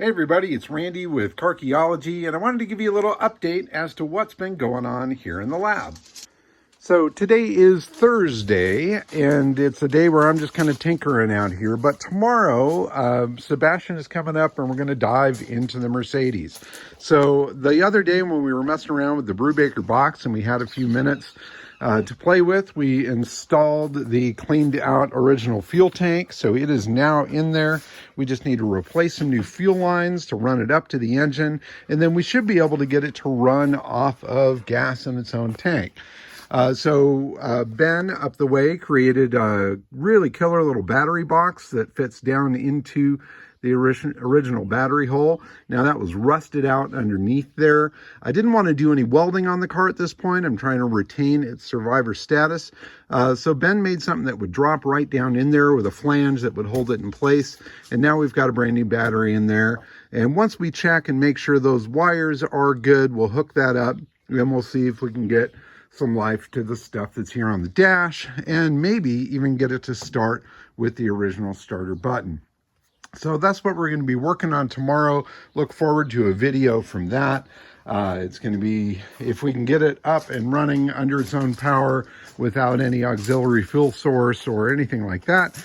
Hey everybody, it's Randy with Carchaeology, and I wanted to give you a little update as to what's been going on here in the lab. So today is Thursday, and it's a day where I'm just kind of tinkering out here, but tomorrow, Sebastian is coming up and we're going to dive into the Mercedes. So the other day when we were messing around with the Brubaker box and we had a few minutes to play with, we installed the cleaned out original fuel tank. So it is now in there. We just need to replace some new fuel lines to run it up to the engine, and then we should be able to get it to run off of gas in its own tank. Ben up the way created a really killer little battery box that fits down into the original battery hole. Now that was rusted out underneath there. I didn't want to do any welding on the car at this point. I'm trying to retain its survivor status. So Ben made something that would drop right down in there with a flange that would hold it in place. And now we've got a brand new battery in there. And once we check and make sure those wires are good, we'll hook that up. Then we'll see if we can get some life to the stuff that's here on the dash, and maybe even get it to start with the original starter button. So that's what we're going to be working on tomorrow. Look forward to a video from that. It's going to be, if we can get it up and running under its own power without any auxiliary fuel source or anything like that,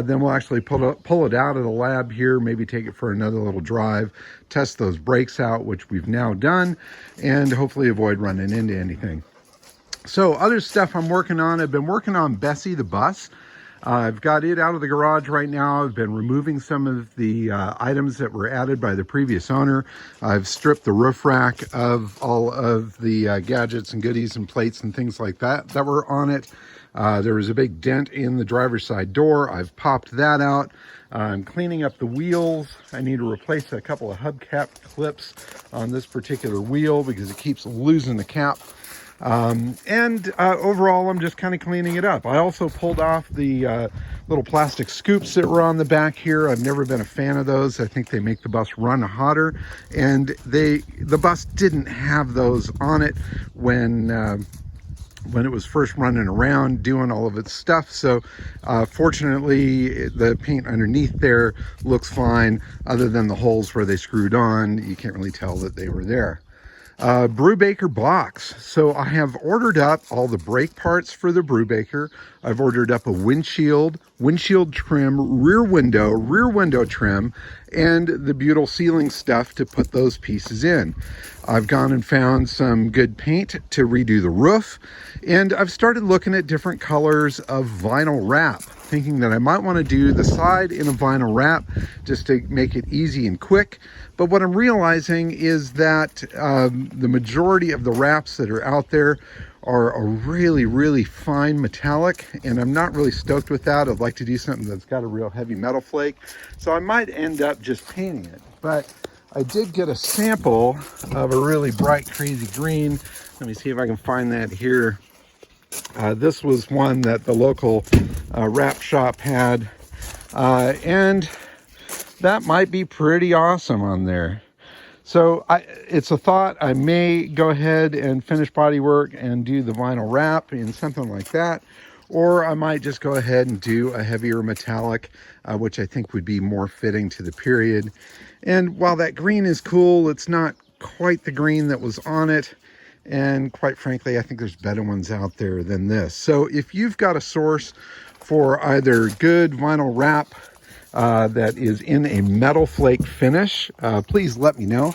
then we'll actually pull it out of the lab here, maybe take it for another little drive, test those brakes out, which we've now done, and hopefully avoid running into anything. So other stuff I'm working on, I've been working on Bessie the bus. I've got it out of the garage right now. I've been removing some of the items that were added by the previous owner. I've stripped the roof rack of all of the gadgets and goodies and plates and things like that that were on it. There was a big dent in the driver's side door. I've popped that out. I'm cleaning up the wheels. I need to replace a couple of hubcap clips on this particular wheel because it keeps losing the cap. Overall, I'm just kind of cleaning it up. I also pulled off the little plastic scoops that were on the back here. I've never been a fan of those. I think they make the bus run hotter, and the bus didn't have those on it when it was first running around doing all of its stuff. So fortunately, the paint underneath there looks fine, other than the holes where they screwed on. You can't really tell that they were there. Brubaker box. So I have ordered up all the brake parts for the Brubaker. I've ordered up a windshield trim, rear window trim, and the butyl sealing stuff to put those pieces in. I've gone and found some good paint to redo the roof, and I've started looking at different colors of vinyl wrap, thinking that I might want to do the side in a vinyl wrap just to make it easy and quick. But what I'm realizing is that the majority of the wraps that are out there are a really, really fine metallic, and I'm not really stoked with that. I'd like to do something that's got a real heavy metal flake, so I might end up just painting it. But I did get a sample of a really bright, crazy green. Let me see if I can find that here. This was one that the local wrap shop had, and that might be pretty awesome on there. So it's a thought. I may go ahead and finish body work and do the vinyl wrap in something like that, or I might just go ahead and do a heavier metallic, which I think would be more fitting to the period. And while that green is cool, it's not quite the green that was on it. And quite frankly, I think there's better ones out there than this. So if you've got a source for either good vinyl wrap that is in a metal flake finish, please let me know,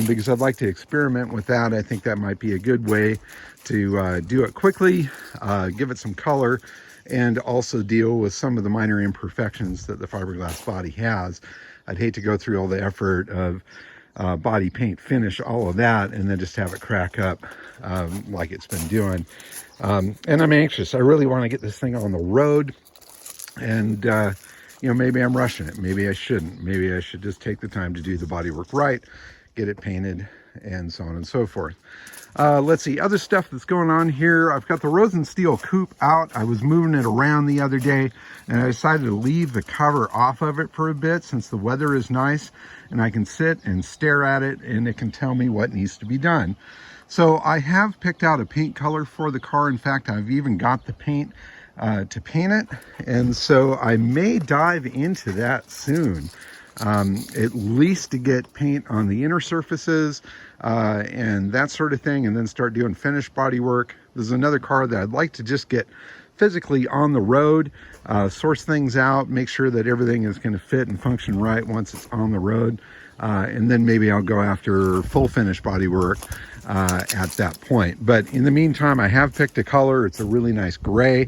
because I'd like to experiment with that. I think that might be a good way to do it quickly, give it some color, and also deal with some of the minor imperfections that the fiberglass body has. I'd hate to go through all the effort of body paint finish, all of that, and then just have it crack up like it's been doing. And I'm anxious. I really want to get this thing on the road, and maybe I'm rushing it. Maybe I shouldn't. Maybe I should just take the time to do the body work right, get it painted, and so on and so forth. Let's see, other stuff that's going on here. I've got the Rosensteel coupe out. I was moving it around the other day, and I decided to leave the cover off of it for a bit since the weather is nice, and I can sit and stare at it, and it can tell me what needs to be done. So I have picked out a paint color for the car. In fact, I've even got the paint to paint it, and so I may dive into that soon. at least to get paint on the inner surfaces and that sort of thing, and then start doing finished body work. This is another car that I'd like to just get physically on the road, source things out, make sure that everything is going to fit and function right once it's on the road. And then maybe I'll go after full finish body work at that point. But in the meantime, I have picked a color. It's a really nice gray.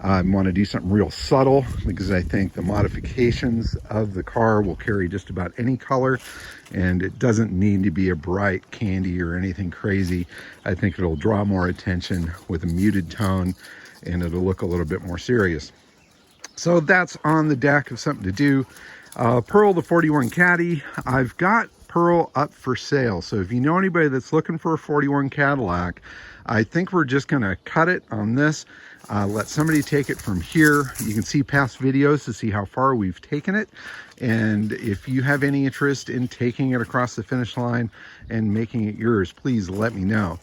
I want to do something real subtle because I think the modifications of the car will carry just about any color, and it doesn't need to be a bright candy or anything crazy. I think it'll draw more attention with a muted tone, and it'll look a little bit more serious. So that's on the deck of something to do. Pearl, the 41 Caddy. I've got Pearl up for sale. So if you know anybody that's looking for a 41 Cadillac, I think we're just going to cut it on this. Let somebody take it from here. You can see past videos to see how far we've taken it. And if you have any interest in taking it across the finish line and making it yours, please let me know.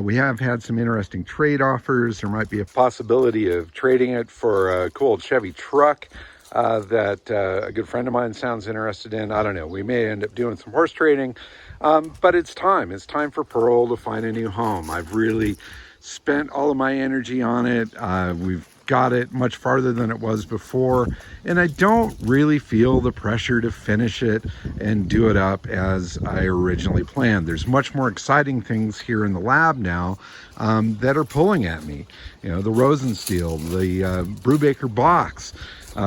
We have had some interesting trade offers. There might be a possibility of trading it for a cool Chevy truck that a good friend of mine sounds interested in. I don't know. We may end up doing some horse trading, but it's time. It's time for Pearl to find a new home. I've really spent all of my energy on it. We've got it much farther than it was before, and I don't really feel the pressure to finish it and do it up as I originally planned. There's much more exciting things here in the lab now that are pulling at me. You know, the Rosensteel, the Brubaker box,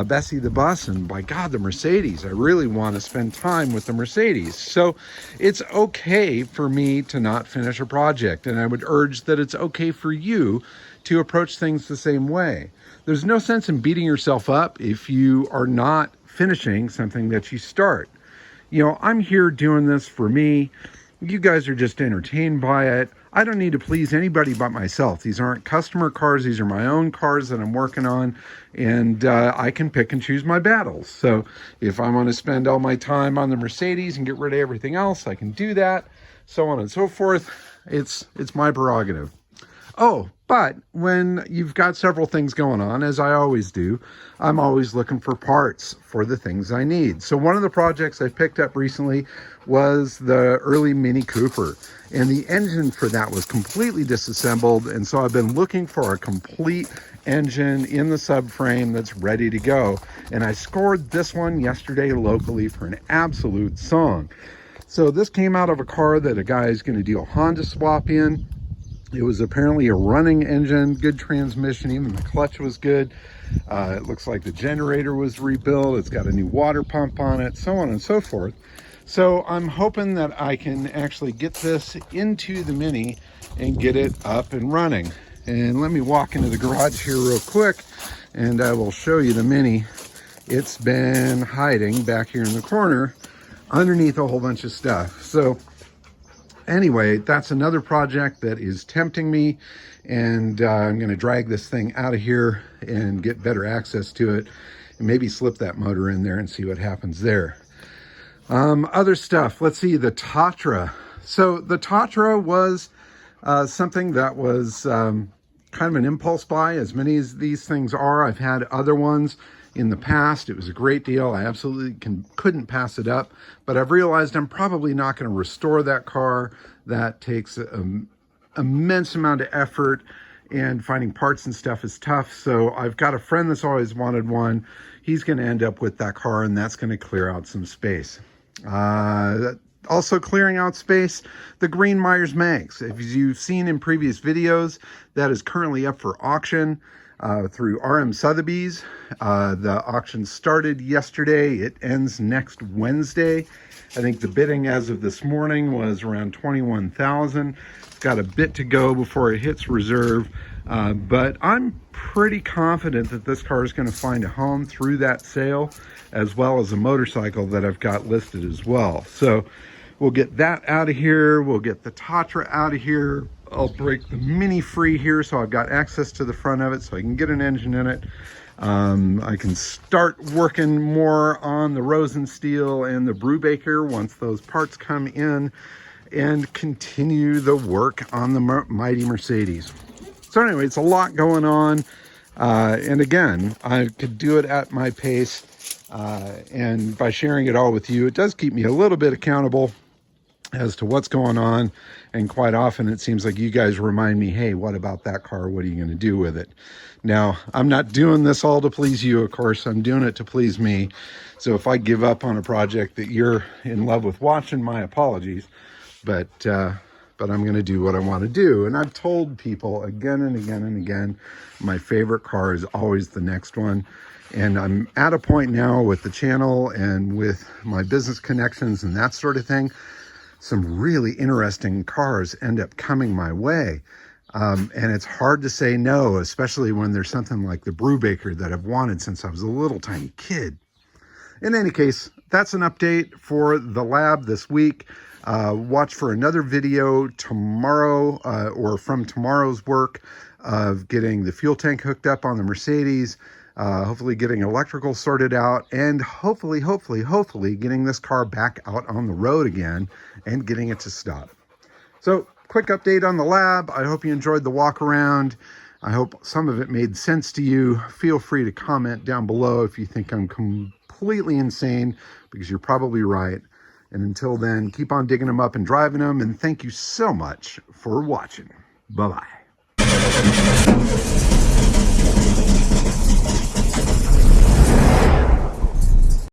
Bessie the bus, and by God, the Mercedes. I really want to spend time with the Mercedes. So it's okay for me to not finish a project, and I would urge that it's okay for you to approach things the same way. There's no sense in beating yourself up if you are not finishing something that you start. You know, I'm here doing this for me. You guys are just entertained by it. I don't need to please anybody but myself. These aren't customer cars. These are my own cars that I'm working on, and I can pick and choose my battles. So if I want to spend all my time on the Mercedes and get rid of everything else, I can do that, so on and so forth. It's my prerogative. Oh, but when you've got several things going on, as I always do, I'm always looking for parts for the things I need. So one of the projects I picked up recently was the early Mini Cooper, and the engine for that was completely disassembled, and so I've been looking for a complete engine in the subframe that's ready to go, and I scored this one yesterday locally for an absolute song. So this came out of a car that a guy is going to do a Honda swap in. It was apparently a running engine, good transmission, even the clutch was good. It looks like the generator was rebuilt. It's got a new water pump on it, so on and so forth. So I'm hoping that I can actually get this into the Mini and get it up and running. And let me walk into the garage here real quick, and I will show you the Mini. It's been hiding back here in the corner underneath a whole bunch of stuff. So anyway, that's another project that is tempting me, and I'm going to drag this thing out of here and get better access to it, and maybe slip that motor in there and see what happens there. Other stuff, let's see, the Tatra. So the Tatra was something that was kind of an impulse buy, as many as these things are. I've had other ones in the past. It was a great deal. I absolutely couldn't pass it up, but I've realized I'm probably not going to restore that car. That takes an immense amount of effort, and finding parts and stuff is tough. So I've got a friend that's always wanted one. He's going to end up with that car, and that's going to clear out some space. Also clearing out space, the Green Myers Manx. If you've seen in previous videos, that is currently up for auction through RM Sotheby's. The auction started yesterday. It ends next Wednesday. I think the bidding as of this morning was around $21,000. It's got a bit to go before it hits reserve, but I'm pretty confident that this car is going to find a home through that sale, as well as a motorcycle that I've got listed as well. So we'll get that out of here. We'll get the Tatra out of here. I'll break the Mini free here, so I've got access to the front of it, so I can get an engine in it. I can start working more on the Rosensteel and the Brubaker once those parts come in, and continue the work on the mighty Mercedes. So anyway, it's a lot going on. And again, I could do it at my pace. And by sharing it all with you, it does keep me a little bit accountable as to what's going on. And quite often it seems like you guys remind me, hey, what about that car? What are you going to do with it? Now, I'm not doing this all to please you, of course. I'm doing it to please me. So if I give up on a project that you're in love with watching, my apologies. But I'm going to do what I want to do. And I've told people again and again and again, my favorite car is always the next one. And I'm at a point now with the channel and with my business connections and that sort of thing, some really interesting cars end up coming my way. And it's hard to say no, especially when there's something like the Brubaker that I've wanted since I was a little tiny kid. In any case, that's an update for the lab this week. Watch for another video tomorrow or from tomorrow's work of getting the fuel tank hooked up on the Mercedes, hopefully getting electrical sorted out, and hopefully getting this car back out on the road again and getting it to stop. So quick update on the lab. I hope you enjoyed the walk around. I hope some of it made sense to you. Feel free to comment down below if you think I'm completely insane, because you're probably right. And until then, keep on digging them up and driving them. And thank you so much for watching. Bye-bye.